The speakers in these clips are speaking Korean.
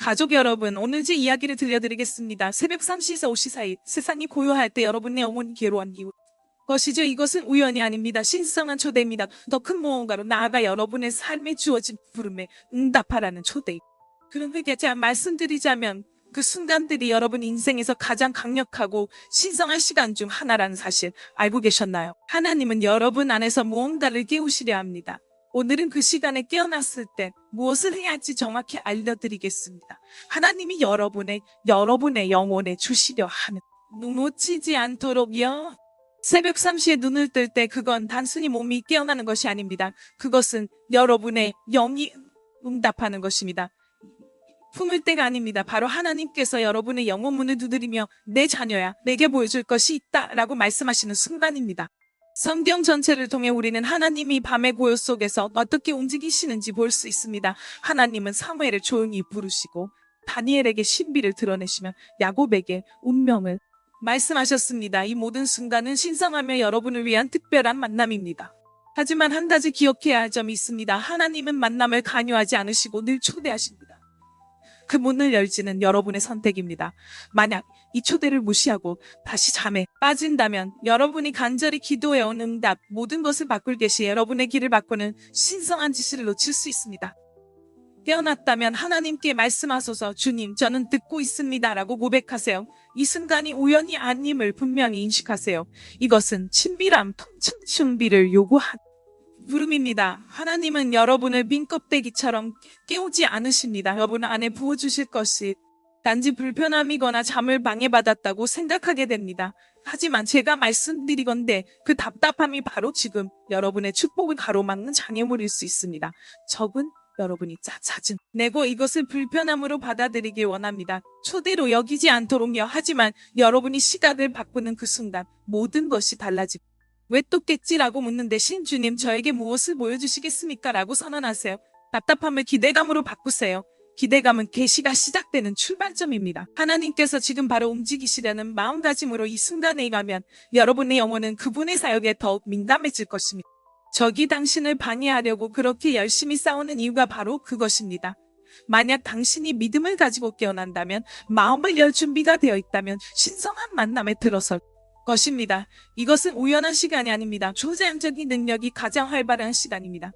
가족 여러분, 오늘 제 이야기를 들려드리겠습니다. 새벽 3시에서 5시 사이 세상이 고요할 때 여러분의 영혼이 괴로운 이유 것이죠. 이것은 우연이 아닙니다. 신성한 초대입니다. 더 큰 무언가로 나아가 여러분의 삶에 주어진 부름에 응답하라는 초대. 그런데 제가 말씀드리자면 그 순간들이 여러분 인생에서 가장 강력하고 신성한 시간 중 하나라는 사실 알고 계셨나요? 하나님은 여러분 안에서 무언가를 깨우시려 합니다. 오늘은 그 시간에 깨어났을 때 무엇을 해야 할지 정확히 알려드리겠습니다. 하나님이 여러분의 영혼에 주시려 하는 눈 놓치지 않도록요. 새벽 3시에 눈을 뜰 때 그건 단순히 몸이 깨어나는 것이 아닙니다. 그것은 여러분의 영이 응답하는 것입니다. 품을 때가 아닙니다. 바로 하나님께서 여러분의 영혼 문을 두드리며 내 자녀야 내게 보여줄 것이 있다 라고 말씀하시는 순간입니다. 성경 전체를 통해 우리는 하나님이 밤의 고요 속에서 어떻게 움직이시는지 볼 수 있습니다. 하나님은 사무엘을 조용히 부르시고 다니엘에게 신비를 드러내시며 야곱에게 운명을 말씀하셨습니다. 이 모든 순간은 신성하며 여러분을 위한 특별한 만남입니다. 하지만 한 가지 기억해야 할 점이 있습니다. 하나님은 만남을 강요하지 않으시고 늘 초대하십니다. 그 문을 열지는 여러분의 선택입니다. 만약 이 초대를 무시하고 다시 잠에 빠진다면 여러분이 간절히 기도해온 응답, 모든 것을 바꿀 계시 여러분의 길을 바꾸는 신성한 지시를 놓칠 수 있습니다. 깨어났다면 하나님께 말씀하소서 주님 저는 듣고 있습니다 라고 고백하세요. 이 순간이 우연이 아님을 분명히 인식하세요. 이것은 친밀함, 통증비를 요구한 부름입니다. 하나님은 여러분을 빈 껍데기처럼 깨우지 않으십니다. 여러분 안에 부어주실 것이 단지 불편함이거나 잠을 방해받았다고 생각하게 됩니다. 하지만 제가 말씀드리건대 그 답답함이 바로 지금 여러분의 축복을 가로막는 장애물일 수 있습니다. 적은 여러분이 잦은 내고 이것을 불편함으로 받아들이길 원합니다. 초대로 여기지 않도록요. 하지만 여러분이 시각을 바꾸는 그 순간 모든 것이 달라집니다. 왜 또 깼지라고 묻는 대신 주님 저에게 무엇을 보여주시겠습니까? 라고 선언하세요. 답답함을 기대감으로 바꾸세요. 기대감은 계시가 시작되는 출발점입니다. 하나님께서 지금 바로 움직이시려는 마음가짐으로 이 순간에 임하면 여러분의 영혼은 그분의 사역에 더욱 민감해질 것입니다. 적이 당신을 방해하려고 그렇게 열심히 싸우는 이유가 바로 그것입니다. 만약 당신이 믿음을 가지고 깨어난다면 마음을 열 준비가 되어 있다면 신성한 만남에 들어설 것입니다. 이것은 우연한 시간이 아닙니다. 초자연적인 능력이 가장 활발한 시간입니다.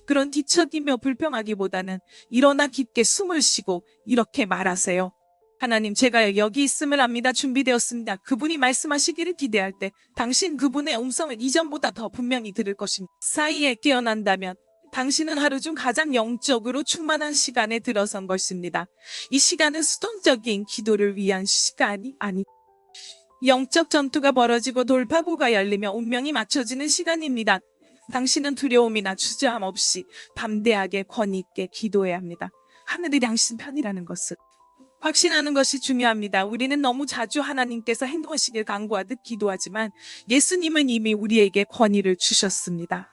그런 뒤척이며 불평하기보다는 일어나 깊게 숨을 쉬고 이렇게 말하세요. 하나님 제가 여기 있음을 압니다. 준비되었습니다. 그분이 말씀하시기를 기대할 때 당신 그분의 음성을 이전보다 더 분명히 들을 것입니다. 사이에 깨어난다면 당신은 하루 중 가장 영적으로 충만한 시간에 들어선 것입니다. 이 시간은 수동적인 기도를 위한 시간이 아닙니다. 영적 전투가 벌어지고 돌파구가 열리며 운명이 맞춰지는 시간입니다. 당신은 두려움이나 주저함 없이 담대하게 권위 있게 기도해야 합니다. 하늘이 당신 편이라는 것을 확신하는 것이 중요합니다. 우리는 너무 자주 하나님께서 행동하시길 간구하듯 기도하지만 예수님은 이미 우리에게 권위를 주셨습니다.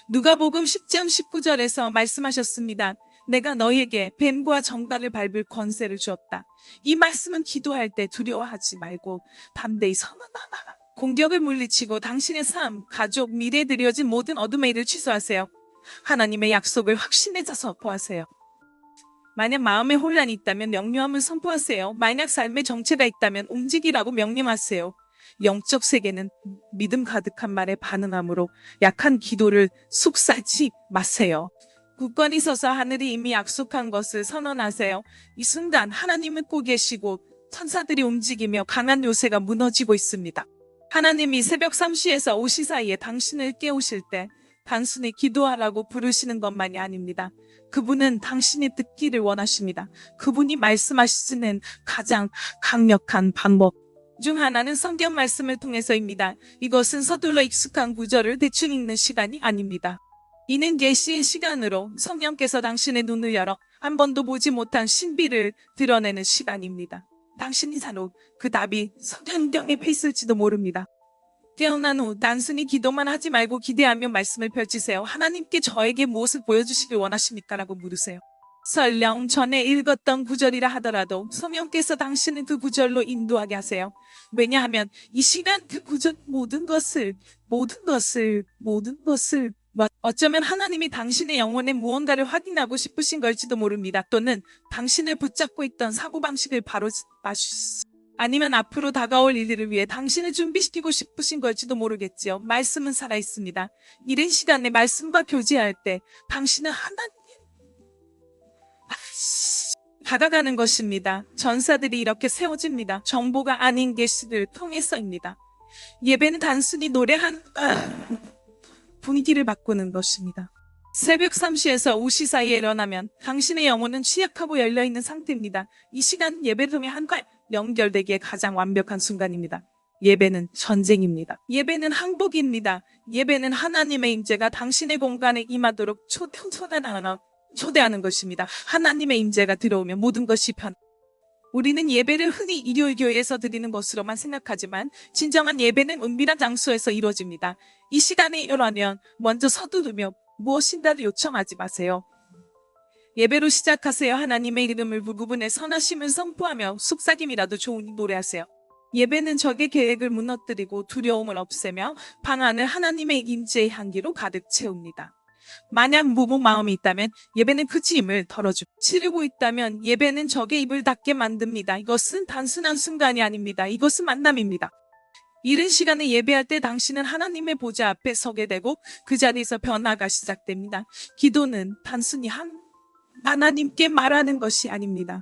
누가복음 10장 19절에서 말씀하셨습니다. 내가 너희에게 뱀과 정갈을 밟을 권세를 주었다. 이 말씀은 기도할 때 두려워하지 말고 담대히 선언하라. 공격을 물리치고 당신의 삶, 가족, 미래에 드려진 모든 어둠의 일을 취소하세요. 하나님의 약속을 확신해서 선포하세요. 만약 마음에 혼란이 있다면 명료함을 선포하세요. 만약 삶의 정체가 있다면 움직이라고 명령하세요. 영적 세계는 믿음 가득한 말에 반응함으로 약한 기도를 속삭이지 마세요. 굳건히 서서 하늘이 이미 약속한 것을 선언하세요. 이 순간 하나님은 꼭 계시고 천사들이 움직이며 강한 요새가 무너지고 있습니다. 하나님이 새벽 3시에서 5시 사이에 당신을 깨우실 때 단순히 기도하라고 부르시는 것만이 아닙니다. 그분은 당신이 듣기를 원하십니다. 그분이 말씀하시는 가장 강력한 방법 중 하나는 성경 말씀을 통해서입니다. 이것은 서둘러 익숙한 구절을 대충 읽는 시간이 아닙니다. 이는 계시의 시간으로 성령께서 당신의 눈을 열어 한 번도 보지 못한 신비를 드러내는 시간입니다. 당신이 바로 그 답이 성경에 있을지도 모릅니다. 깨어난 후 단순히 기도만 하지 말고 기대하며 말씀을 펼치세요. 하나님께 저에게 무엇을 보여주시길 원하십니까? 라고 물으세요. 설령 전에 읽었던 구절이라 하더라도 성령께서 당신을 그 구절로 인도하게 하세요. 왜냐하면 이 시간 그 구절 모든 것을 어쩌면 하나님이 당신의 영혼의 무언가를 확인하고 싶으신 걸지도 모릅니다. 또는 당신을 붙잡고 있던 사고방식을 바로 아니면 앞으로 다가올 일들을 위해 당신을 준비시키고 싶으신 걸지도 모르겠지요. 말씀은 살아있습니다. 이른 시간에 말씀과 교제할 때 당신은 하나님 다가가는 것입니다. 전사들이 이렇게 세워집니다. 정보가 아닌 계시를 통해서입니다. 예배는 단순히 노래하는 분위기를 바꾸는 것입니다. 새벽 3시에서 5시 사이에 일어나면 당신의 영혼은 취약하고 열려있는 상태입니다. 이 시간은 예배를 통해 한과 연결되기에 가장 완벽한 순간입니다. 예배는 전쟁입니다. 예배는 항복입니다. 예배는 하나님의 임재가 당신의 공간에 임하도록 초대하는 것입니다. 하나님의 임재가 들어오면 모든 것이 우리는 예배를 흔히 일요일 교회에서 드리는 것으로만 생각하지만 진정한 예배는 은밀한 장소에서 이루어집니다. 이 시간에 일어나면 먼저 서두르며 무엇인가를 요청하지 마세요. 예배로 시작하세요. 하나님의 이름을 부부분에 선하심을 선포하며 속삭임이라도 좋으니 노래하세요. 예배는 적의 계획을 무너뜨리고 두려움을 없애며 방 안을 하나님의 임재의 향기로 가득 채웁니다. 만약 무복 마음이 있다면 예배는 그 짐을 치르고 있다면 예배는 적의 입을 닫게 만듭니다. 이것은 단순한 순간이 아닙니다. 이것은 만남입니다. 이른 시간에 예배할 때 당신은 하나님의 보좌 앞에 서게 되고 그 자리에서 변화가 시작됩니다. 기도는 단순히 하나님께 말하는 것이 아닙니다.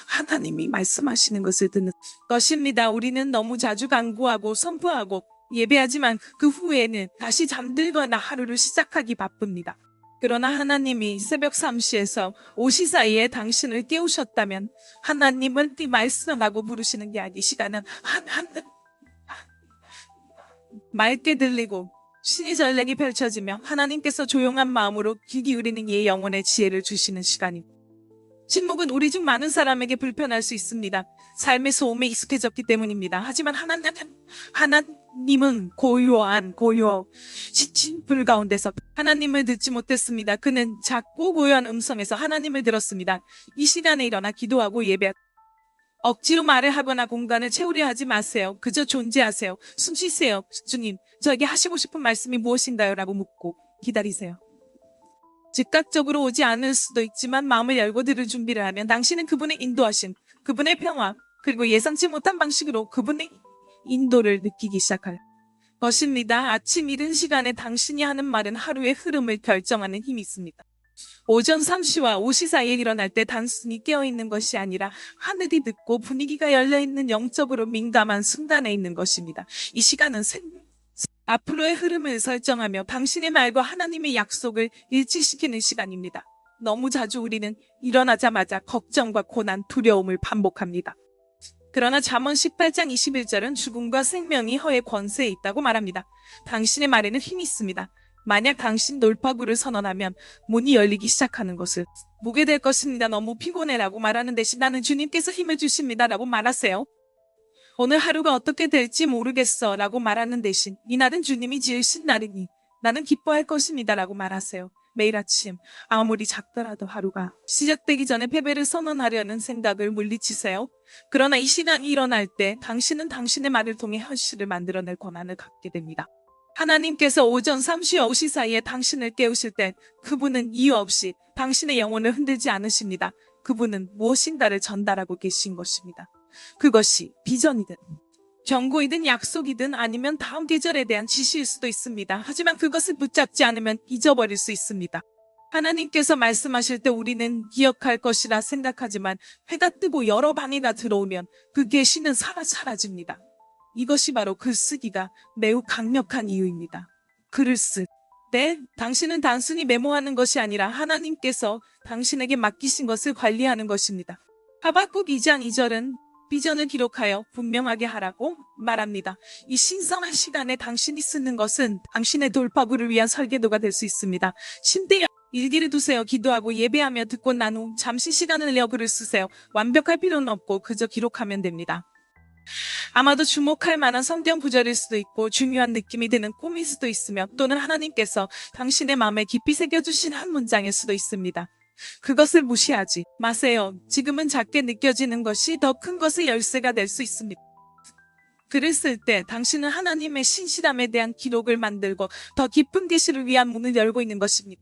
하나님이 말씀하시는 것을 듣는 것입니다. 우리는 너무 자주 간구하고 선포하고 예배하지만 그 후에는 다시 잠들거나 하루를 시작하기 바쁩니다. 그러나 하나님이 새벽 3시에서 5시 사이에 당신을 깨우셨다면 하나님은 네 말씀하고 부르시는 게 아니 이 시간은 맑게 들리고 신의 전략이 펼쳐지며 하나님께서 조용한 마음으로 귀 기울이는 이의 영혼의 지혜를 주시는 시간입니다. 침묵은 우리 중 많은 사람에게 불편할 수 있습니다. 삶의 소음에 익숙해졌기 때문입니다. 하지만 하나님은 지친 불 가운데서 하나님을 듣지 못했습니다. 그는 작고 고요한 음성에서 하나님을 들었습니다. 이 시간에 일어나 기도하고 억지로 말을 하거나 공간을 채우려 하지 마세요. 그저 존재하세요. 숨 쉬세요. 주님, 저에게 하시고 싶은 말씀이 무엇인가요? 라고 묻고 기다리세요. 즉각적으로 오지 않을 수도 있지만 마음을 열고 들을 준비를 하면 당신은 그분의 인도하심, 그분의 평화, 그리고 예상치 못한 방식으로 그분의 인도를 느끼기 시작할 것입니다. 아침 이른 시간에 당신이 하는 말은 하루의 흐름을 결정하는 힘이 있습니다. 오전 3시와 5시 사이에 일어날 때 단순히 깨어있는 것이 아니라 하늘이 듣고 분위기가 열려있는 영적으로 민감한 순간에 있는 것입니다. 이 시간은 앞으로의 흐름을 설정하며 당신의 말과 하나님의 약속을 일치시키는 시간입니다. 너무 자주 우리는 일어나자마자 걱정과 고난, 두려움을 반복합니다. 그러나 잠언 18장 21절은 죽음과 생명이 혀의 권세에 있다고 말합니다. 당신의 말에는 힘이 있습니다. 만약 당신 돌파구를 선언하면 문이 열리기 시작하는 것을 보게 될 것입니다. 너무 피곤해라고 말하는 대신 나는 주님께서 힘을 주십니다 라고 말하세요. 오늘 하루가 어떻게 될지 모르겠어 라고 말하는 대신 이 날은 주님이 지으신 날이니 나는 기뻐할 것입니다 라고 말하세요. 매일 아침 아무리 작더라도 하루가 시작되기 전에 패배를 선언하려는 생각을 물리치세요. 그러나 이 시간이 일어날 때 당신은 당신의 말을 통해 현실을 만들어낼 권한을 갖게 됩니다. 하나님께서 오전 3시와 5시 사이에 당신을 깨우실 때 그분은 이유 없이 당신의 영혼을 흔들지 않으십니다. 그분은 무엇인가를 전달하고 계신 것입니다. 그것이 비전이든 경고이든 약속이든 아니면 다음 계절에 대한 지시일 수도 있습니다. 하지만 그것을 붙잡지 않으면 잊어버릴 수 있습니다. 하나님께서 말씀하실 때 우리는 기억할 것이라 생각하지만 해가 뜨고 여러 방해가 들어오면 그 계시는 사라집니다. 이것이 바로 글쓰기가 매우 강력한 이유입니다. 글을 쓸 때 당신은 단순히 메모하는 것이 아니라 하나님께서 당신에게 맡기신 것을 관리하는 것입니다. 하박국 2장 2절은 비전을 기록하여 분명하게 하라고 말합니다. 이 신성한 시간에 당신이 쓰는 것은 당신의 돌파구를 위한 설계도가 될 수 있습니다. 침대에 일기를 두세요. 기도하고 예배하며 듣고 난 후 잠시 시간을 내어 글을 쓰세요. 완벽할 필요는 없고 그저 기록하면 됩니다. 아마도 주목할 만한 성경 구절일 수도 있고 중요한 느낌이 드는 꿈일 수도 있으며 또는 하나님께서 당신의 마음에 깊이 새겨주신 한 문장일 수도 있습니다. 그것을 무시하지 마세요. 지금은 작게 느껴지는 것이 더 큰 것의 열쇠가 될 수 있습니다. 글을 쓸 때 당신은 하나님의 신실함에 대한 기록을 만들고 더 깊은 계시를 위한 문을 열고 있는 것입니다.